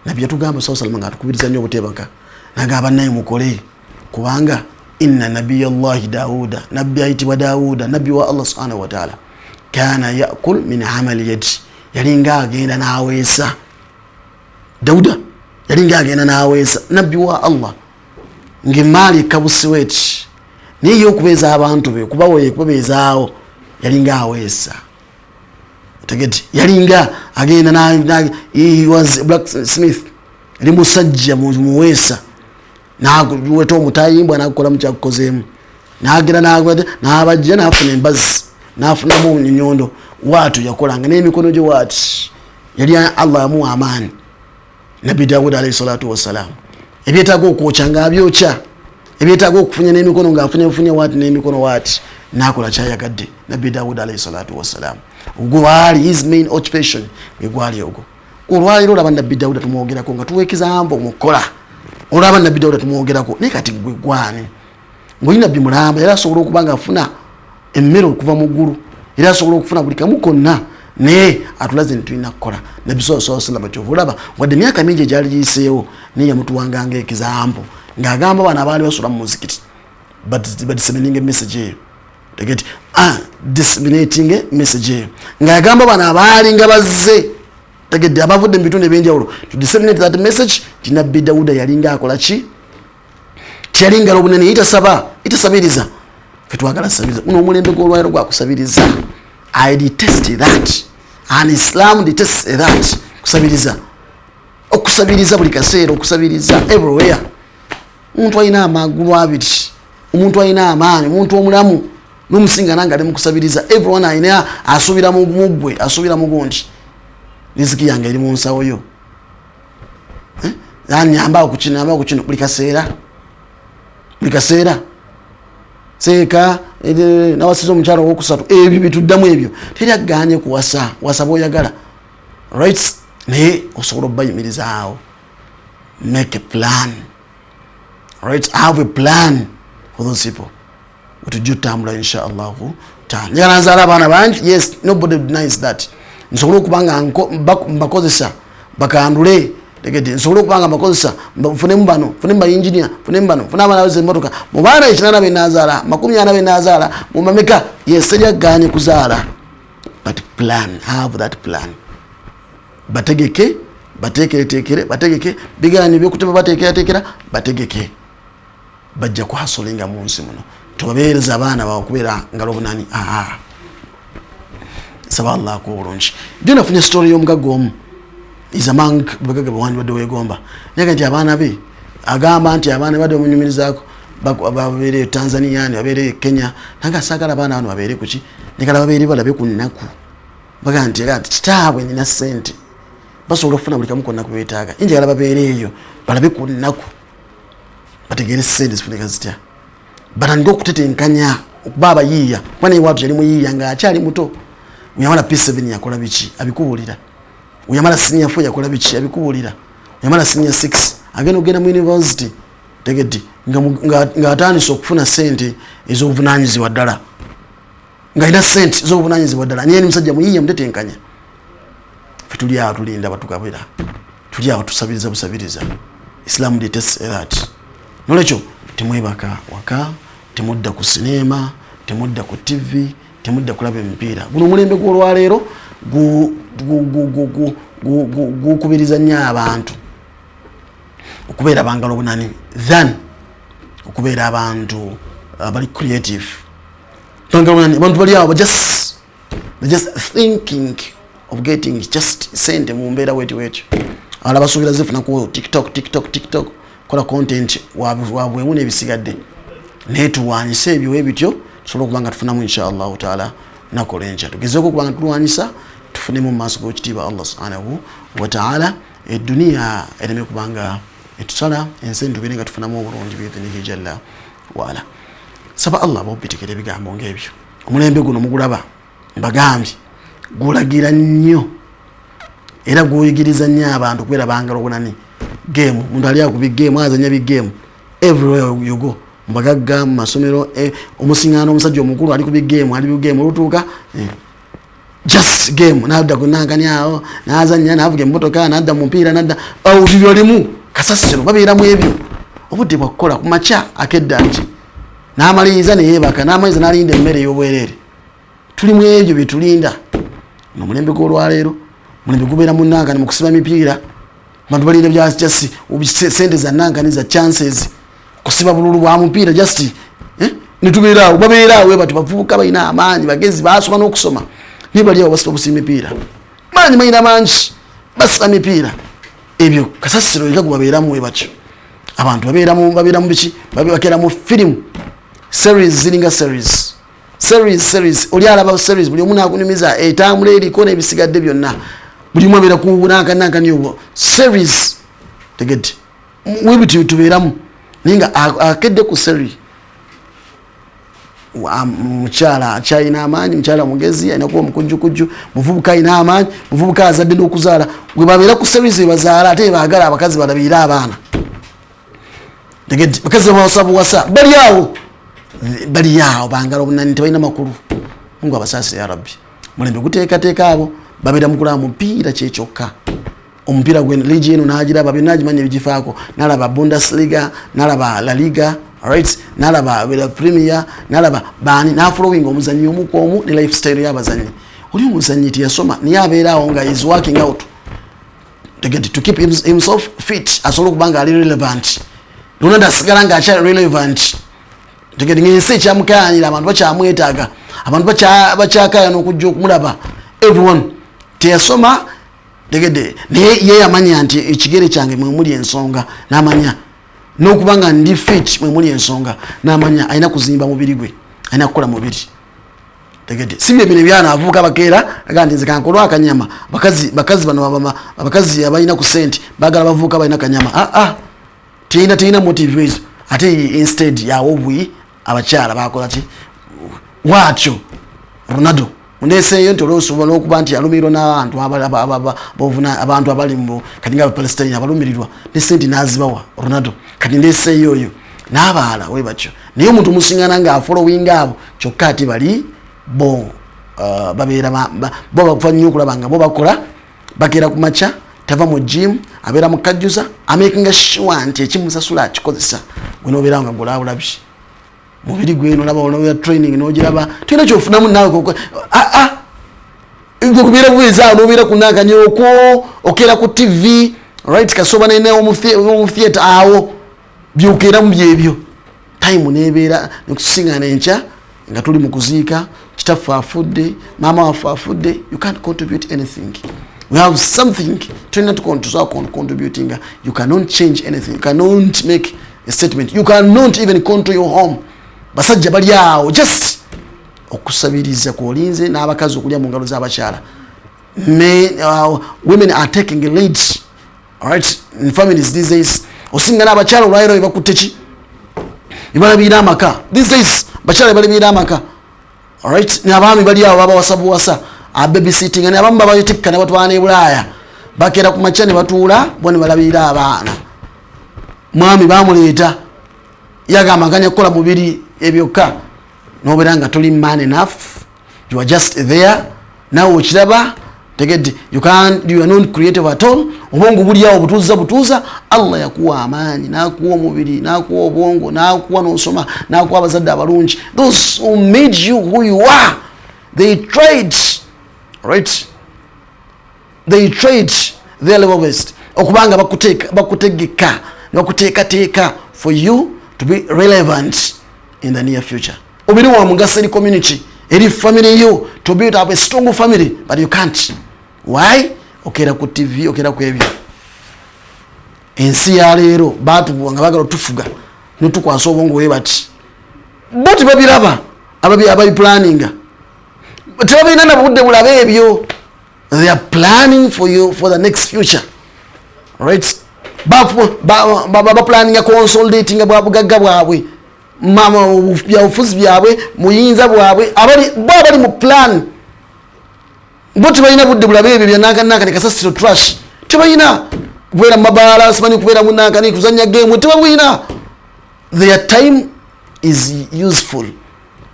nabbi yatugamba sallallahu nga atukubiriza nnyo obuteebaka nagamba naye mukole kubanga inna nabiyallahi Daawuda nabbi ayitibwa Daawuda nabbi wa Allah subhanahu wa ta'ala kana yakul min amali yadi yalinga agenda n'aweesa Daawuda yalinga agenda n'aweesa nabbi wa Allah ng'emaali kabusiweti niyo okubeeza abantu be kubabeezaawo yalinga aweesa tegeti yalinga agenda na he was blacksmith ali musajja muweesa naguweta omutayimbwa nakukola mu kyakukozeemu nagenda n'abajja n'afuna embazi n'afunamu nyondo watu yakolanga n'emikono gye wati yali Allah yamuwa amaani Nabi Daawuda alayhi salatu wassalam ebyetaaga okwokya ng'abyokya ebyetaaga okufunya n'emikono ng'afunya wati n'emikono wati nakola kyayagadde Nabi Daawuda alayhi salatu wassalam gwali his main occupation gwali ogwo olwaliro olaba Nabi Daawuda tumwogerako nga tuweekeza ambo mukola olaba Nabi Daawuda tumwogerako naye kati gwe gwani ng'oli nabbi mulamba era asobola okuba ng'afuna emmere okuva mu ggulu era asobola okufuna buli kamu konna naye atulaze netulina kukola Nabbi sallallahu alayhi wasallam kyova olaba wadde emyaka mingi egyali giyiseewo naye yamutuwanganga ekizambo ng'agamba bano abaali basula mu muzikiti badisemininga emessage eyo tegeti disseminating message eyo ng'agamba bano abaali nga bazze tegedde abavudde mu bitundu ebyenjawulo to disseminate that message ti Nabbi Daawuda yalinga akola ki tiyalinga obunene itasabiriza fe twagala sabiriza uno omulembe gw'olwaliro gwakusabiriza I detest that and Islam detests that okusabiriza buli kaseera okusabiriza everywhere omuntu alina amagulu abiri omuntu alina amaanyi omuntu omulamu n'omusinga nange ali mu kusabiriza everyone alina asuubira mu gwe asuubira mu gundi riziki yange eri mu nsawo yo nyamba okukino buli kaseera seeka nawasiza omukyalo owokusatu ebyo bituddamu ebyo teryaganye kuwasa bw'oyagala right naye osobola okubayimirizaawo make a plan right have a plan for those people otujja otambula inshallahu taala njagala nzaala abaana bangi yes nobody denies that nsobola okuba nga mbakozesa bakandule tegedde nsobola okuba nga mbakozesa funemu bano funemu bayinginia funemu bano fune abaana baza emmotoka mu baana 80 be nazaala 40 be nazaala mu mameka yes teryaganye kuzaala but plan have that plan bategeke bategeke biganye byokutema batekera bategeke bajja kuhasolinga mu nsi muno tubabeereza abaana bawe kubeera ngalo bunani saba Allah ko bulungi ndio nafunye story y'omugagga omu is among bagagga bawandi badde wegomba naye nti abaana be agamba nti abaana badde omunyumirizaako babeere Tanzania ni babeere Kenya nanga sagala abaana bano babeere kuki nekala babeere balabe ku nnaku baga nti kitaabwe nina sente basobola okufuna buli kamu konna kubeetaaga njagala babeere eyo balabe ku nnaku bategeere sente zifunika zitya batandika okutetenkanya okuba abayiiya kwana iwaatu yali muyiiya ng'akyali muto uyamala P7 yakola biki abikubuulira uyamala senior 4 yakola biki abikubuulira uyamala senior 6 agenda okugenda mu university tegedde nga atandise okufuna sente ez'obuvunaanyizibwa ddala ng'alina sente ez'obuvunaanyizibwa ddala naye ni musajja muyiiya mutetenkanya ffe tuli awo tulinda batukabira tuli awo tusabiriza busabiriza Islam detests that nolwekyo temwebaka waka temudda ku sinema temudda ku TV temudda kulaba emipiira guno mulembe gw'olwaleero gukubiriza nnyo abantu okubeera bangalo bunani than okubeera abantu bali creative bangalo bunani abantu bali awo just thinking of getting just sente mu mbeera wetu ala basuubira zifuna ku TikTok kola content wabwe ebisigadde naye tuwanyisa ebyo ebityo tusobola okuba nga tufunamu inshallah taala nakolenja tugezeeko okuba nga tulwanyisa tufunemu mu maaso g'ekitiibwa Allah subhanahu wa taala eduniya ereme kubanga etusala ensi tugende nga tufunamu obulungi biidhinihi jalla waala saba Allah bobitekera ebigambo ng'ebyo omulembe guno mugulaba mbagambye gulagira nnyo era guyigiriza nnyo abantu kubeera bangalo bunani game muntu ali ku big game azanya big game everywhere you go mbagagga mu masomero omusingano omusajja omukulu ali ku big game ali ku game olutuuka just game nadda kunanganyaawo nazanya navuga emmotoka nadda mu mpiira nadda bibyo limu kasasiro babeera mu ebyo obudde bwakukola ku maca akedda nti n'amaliriza neyeebaka n'amaliza n'alinda emmere y'obwereere tuli mu ebyo byetulinda nomulembe gw'olwaleero mulembe gubeera mu nangani mu kusiba mipiira bantu balinda byasi sente za nangani za chances kusiba bululu bwa mupiira just nitubeera babeera we batu bavubuka balina amaanyi bagezi basoma n'okusoma nibali awo basiba busiba mipiira manyi mayina manji basiba mipiira ebyo kasasiro eka kubabeera mu we batyo abantu babeera mu biki babeera mu film series zilinga series oli alaba series buli omuntu akunyumiza etambula eriko n'ebisigadde byonna buli omu abeera kunangani obwo series tegedde webiti tubeeramu naye nga akedde ku series mukyala akyalina amaanyi mukyala mugezi alina kuba omukujjukujju muvubuka alina amaanyi muvubuka azadde n'okuzaala gwe babeera ku series webazaala ate baagala abakazi balabiire abaana tegedde bakazi bawasabuwasa bali awo bangala obunani tebalina makulu mungu abasaasi ya rabbi mulembe guteekateeka abo babeera mukulaba mupiira kyekyokka omupiira gwe ligi eno n'agiraba byenagimanya ebigifaako nalaba Bundesliga nalaba La Liga right nalaba Premier nalaba bani nafollowing omuzannyi omukomu ne lifestyle y'abazannyi oli omuzannyi teyasoma naye abeera awo nga is working out to keep himself fit asobola okuba nga ali relevant Ronaldo asigala nga akyali relevant tegedde ng'ensi ekyamukayanira abantu bakyamwetaaga abantu bakyakaya n'okujja okumulaba everyone teyasoma tegede ye yamanya nti ekigere kyange mwe muli ensonga n'amanya n'okubanga ndi fit mwe muli ensonga n'amanya alina kuzimba mubiri gwe alina kukola mubiri tegede sibye bino byana avuka bakeera agandi nze kankolwa akanyama bakazi bano abakazi abalina ku sente bagala bavuka balina kanyama teyina motive ate instead yawo bwi abakyala bakola ki watcho Ronaldo undeseyo nti olwosobola okuba nti alumirwa n'abantu abantu abali mu kati nga Palestine abalumirirwa ne sente nazibawa Ronaldo kati ndeseyo oyo n'abaala we batyo naye omuntu musingana nga afollowing abo kyokka ati bali bo babeera bo bakufa nnyo okulaba nga bo bakola bakeera ku maca tava mu gym abeera mu kajjuza amaking sure nti ekimusasula akikozesa gwe n'obeera nga golawulabi mubiri gwe no laba training n'ogiraba tulina kyofunamu naawe kubeera buweza n'obeera kunakanyoko okeera ku TV right kasoba mu theatre awo byokeeramu byebyo time nebeera nekusingana enkya nga tuli mu kuziika kitaffe afudde maama waffe afudde you can't contribute anything. We have something to contributing. You cannot change anything. You cannot make a statement. You cannot even control your home. Basajja bali awo just okusabiriza kolinze n'abakazi okulya mu ngalo z'abakyala. Women are taking the lead, all right, in families these days. Osinga n'abakyala olwairo bakutte ki ibalabira amaka these days bakyala balabira amaka, all right, n'abaami bali awo babawasabuwasa babysitting ne abamu babayitikka ne batwala Bulaaya bakeera ku makya ne batuula bone balabira abaana mwami bamuleeta yagamba nganya kukola mubiri ebyokka n'obeera nga tuli man enough, you are just there now okiraba tegedde you are not creative at all. Obwongo buli awo butuuza Allah yakuwa amaanyi n'akuwa omubiri n'akuwa obwongo n'akuwa n'osoma n'akuwa abazadde abalungi. Those who made you who you are, they tried, right, they tried their level best okubanga bakutegeka bakuteekateeka for you to be relevant in the near future. Obiri wa mugaso eri community eri family you to build up a strong family, but you can't. Why? Okera ku TV okera ku ebyo ensi ya leero batu nga bagala tufuga netukwasa obwongo we bati boti babiraba ababi planning tebabina na budde bulabe ebyo. They are planning for you for the next future, right? Baba planning ya consolidating abugagga bwabwe mama bya ufuzi byabwe muyinza bwabwe abali mu plan boti bayina budde bulabe ebyo byanaka ne kasasiro trash tebayina kubera mabala simanyi kubera munaka ni kuzanya game tebawina. Their time is useful,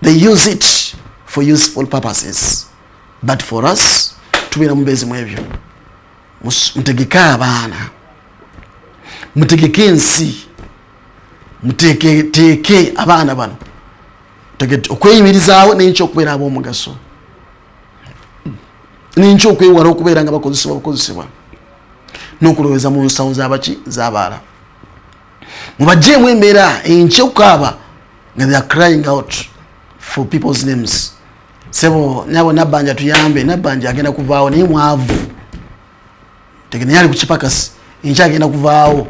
they use it for useful purposes, but for us tubira mubezi mwebyo mutegeka abaana mutegeke ensi muteeke abaana bano tegete okweyimirizaawo n'enkyo okubeera ab'omugaso n'enkyo okwewala okubeera nga bakozesebwa n'okuloweza mu nsawo z'abaala mubajjeemu embeera enkyo okukaaba nga they are crying out for people's names. Sebo nabo Nabbanja tuyambe, Nabbanja agenda kuvaawo naye mwavu tegene yali ku kipakasi enkya agenda kuvaawo.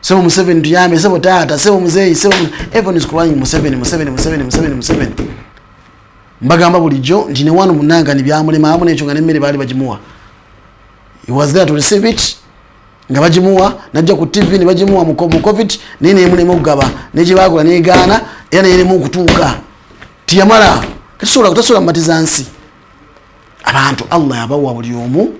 Sebo Museveni tuyambe, sebo taata, sebo muzeeyi, sebo everyone is crying Museveni. Mbagamba bulijjo nti ne wano munanga ni byamulema amu n'ekyo nga n'emmere baali bagimuwa. He was there to receive it nga bagimuwa, najja ku TV ne bagimuwa mu COVID naye neemulema okugaba n'ekye baagula n'egaana era neeremu okutuuka tiyamala kutasobola mumatiza nsi. Abantu Allah yabawa buli omu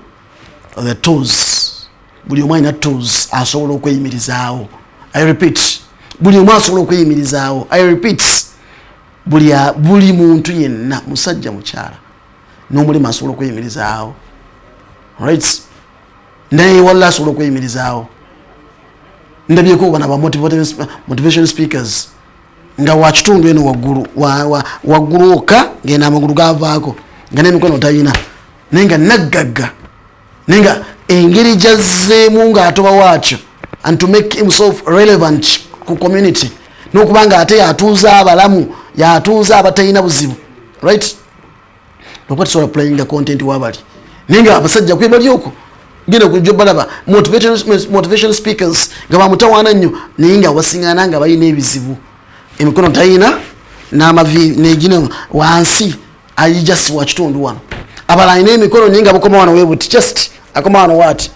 the tools, buli omu alina tools asobola okweyimirizaawo. I repeat, buli omu asobola okweyimirizaawo. I repeat, buli muntu yenna musajja mukyala n'omulimu asobola okweyimirizaawo, right? Naye walla asobola okweyimirizaawo. Ndabyeko bana ba motivation speakers nga wa kitundu eno waggulu oka ngenda amagulu gavaako nga nemikono tayina naye nga naggagga naye nga engeri gyazzeemu ng'atoba waakyo and to make himself relevant ku community n'okubanga ate yatuuza abalamu yatuuza abatalina buzibu, right? Nokuba tusobola playing content wabali naye nga abasajja kwebali okwo genda kujjo balaba motivation speakers nga bamutawaana nnyo naye nga wasiŋŋaana nga balina ebizibu emikono tayina n'amavi negina wansi ayijasi wa kitundu wano abalala alina emikono naye nga bukoma wano webuti just akoma wano waati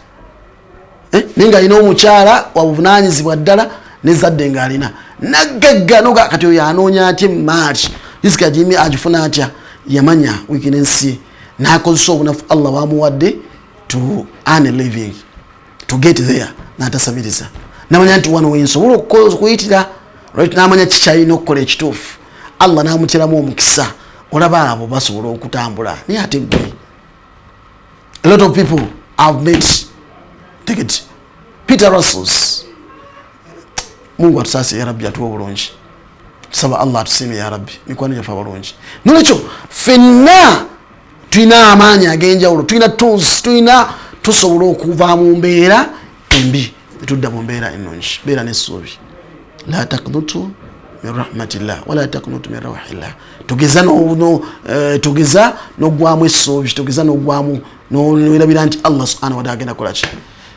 naye nga alina omukyala wabuvunaanyizibwa ddala nezadde ng'alina nagagganoga kati oyo anoonya atya emaati disika jimi agifuna atya yamanya weakness ye n'akozesa obunafu Allah bwamuwadde to earn a living to get there n'atasabiriza namanya nti wano wensobola okuyitira right n'amanya kikyalina okukola ekituufu Allah n'amuteramu omukisa olaba abo basobola okutambula naye ate gwe a lot of people have met take it Peter Russells Mungu atusase ya Rabbi atuwa bulungi tusaba Allah atusime ya Rabbi mikwano gyafa bulungi nolekyo fenna tulina amaanyi ag'enjawulo tulina tools tulina tusobola okuva mu mbeera embi netudda mu mbeera ennungi beera n'essuubi la taqnutu min rahmatillah wala taqnutu min rawhillah tugeza n'ogwamu essuubi tugeza n'ogwamu n'werabira nti Allah subhanahu wa ta'ala agenda kolaki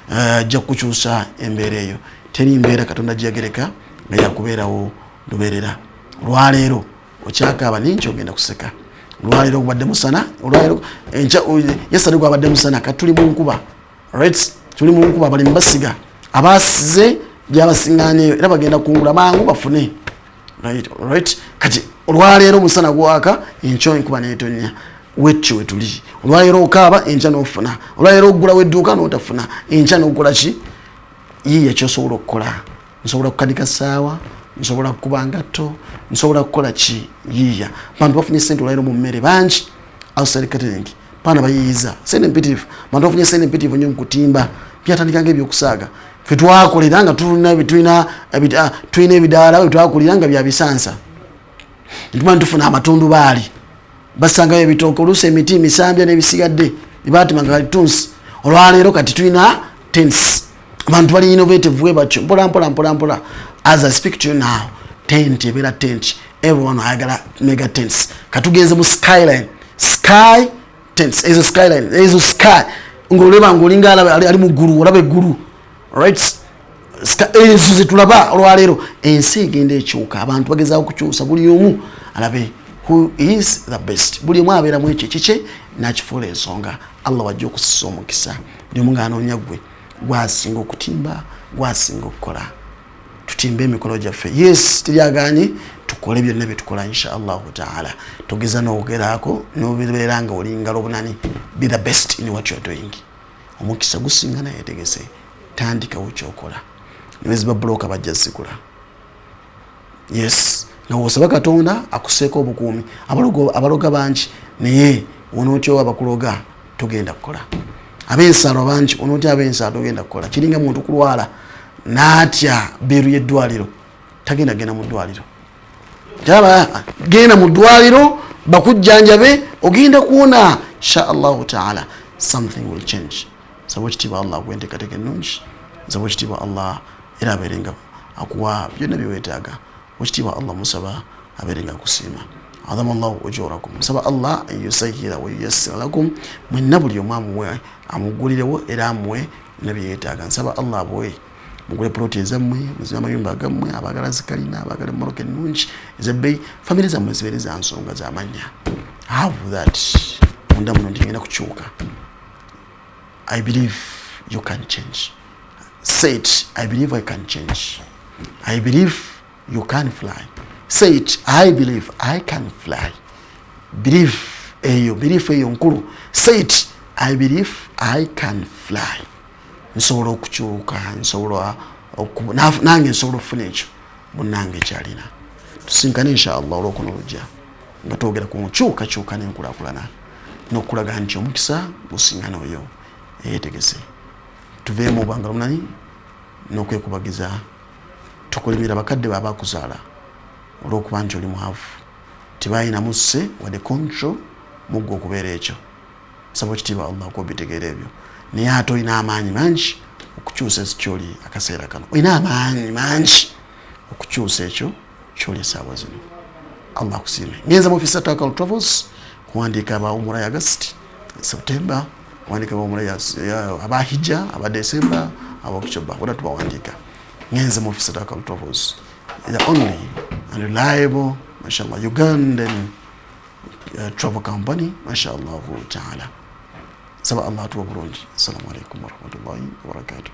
ajja kukyusa embeera eyo teri mbeera Katonda gyagereka nga yakubeerawo lubeerera olwaleero okyakaaba ninki ogenda kuseka olwaleero gubadde musana olwaleero yesterday gwabadde musana kati tuli mu nkuba right tuli mu nkuba bali mbasiga abasize gyabasiŋŋaanyeyo era bagenda kungula mangu bafune right kati olwaleero musana gwaka enkyo enkuba neetonnya wetyo wetuli olwaleero okaaba enkya n'ofuna olwaleero ogulawo edduuka n'otafuna enkya n'okola ki yiiya kyosobola okukola nsobola kukanika ssaawa nsobola kukuba ngatto nsobola kukola ki yiiya bantu bafunye sente olwaleero mu mmere bangi outside catering baana bayiyiza sente mpitirivu bantu bafunye sente mpitirivu nnyo mukutimba byatandikanga ebyokusaaga ffe twakolera nga tulina ebidaala bwe twakulira nga bya bisansa ntumani tufuna amatundu baali basangayo ebitooke oluusi emiti misambya n'ebisigadde ebaatimanga litunsi olwaleero kati tulina tents abantu bali innovative we batyo mpola as I speak to you now tent ebeera tent everyone ayagala mega tents katugenze mu skyline sky tents ezo skyline ezo sky ngoleba ngolinga ali mu ggulu olaba eggulu right ezo zetulaba olwaleero ensi egenda ekyuka abantu bagezaawo kukyusa buli omu alabe who is the best buli omu abeera mu ekyo kikye nakifuula ensonga Allah wajja okusisa omukisa buli omu ng'anoonya gwe gwasinga okutimba gwasinga okukola tutimbe emikolo gyaffe yes tiryaganye tukole byonna byetukola inshallahu taala tugeza n'ogerako n'obeera nga olingala obunani be the best in what you are doing omukisa gusinga naye tegese tandikawo kyokola niweziba buloka bajja zigula yes nga wosaba Katonda akuseeko obukuumi abaloga bangi naye onootya abakuloga togenda kukola ab'ensalo bangi onootya ab'ensalo togenda kukola kiringa muntu kulwala n'atya beeru y'eddwaliro tagenda genda mu ddwaliro kyaba genda mu ddwaliro bakujjanjabe ogenda kuwona insha allahu taala something will change sabo kitiibwa Allah gwenteekateeka ennungi sabo kitiibwa Allah era abeerenga akuwa byonna byeweetaaga wekitiibwa Allah musaba abeerenga akusiima adama Allahu ujurakum musaba Allah yusayira wa yuyassir lakum mwenna buli omu amuwe amugulirewo era amuwe nebyeyeetaaga nsaba Allah aboye mugule ploti ezammwe muzima amayumba gammwe abaagala zikalina abaagala emmoloka ennungi ezebbeeyi famire zammwe zibeere za nsonga z'amannya have that munda muno ndigenda kukyuka I believe you can change say it I believe I can change I believe you can fly say it I believe I can fly believe eyo nkulu say it I believe I can fly nsobola okukyuka nsobola nange nsobola okufuna ekyo munnange kyalina tusinkane inshallah olw'okuno lujja nga twogera ku nkyukakyuka n'enkulaakulana n'okulaga nti omukisa gusingana oyo eyeetegese tuveemu obwanga lumunani n'okwekubagiza tukolimira bakadde baaba akuzaala olw'okuba nti oli mwavu tebalina musse wadde control mugga okubeera ekyo saba ekitiibwa Allah kwobitegeera ebyo naye ate olina amaanyi mangi okukyusa ekyoli akaseera kano olina amaanyi mangi okukyusa ekyo kyoli essaawa zino Allah akusiime ngenza mu office Tawakal Travels kuwandiika aba umura ya August September wandika bomula ya aba hijja aba December aba October wala tubawandika ngenze mu office Travel Travels, the only and reliable mashallah Ugandan travel company mashallah ta'ala. Saba Allah tu burunji. Assalamu alaikum warahmatullahi wabarakatuh.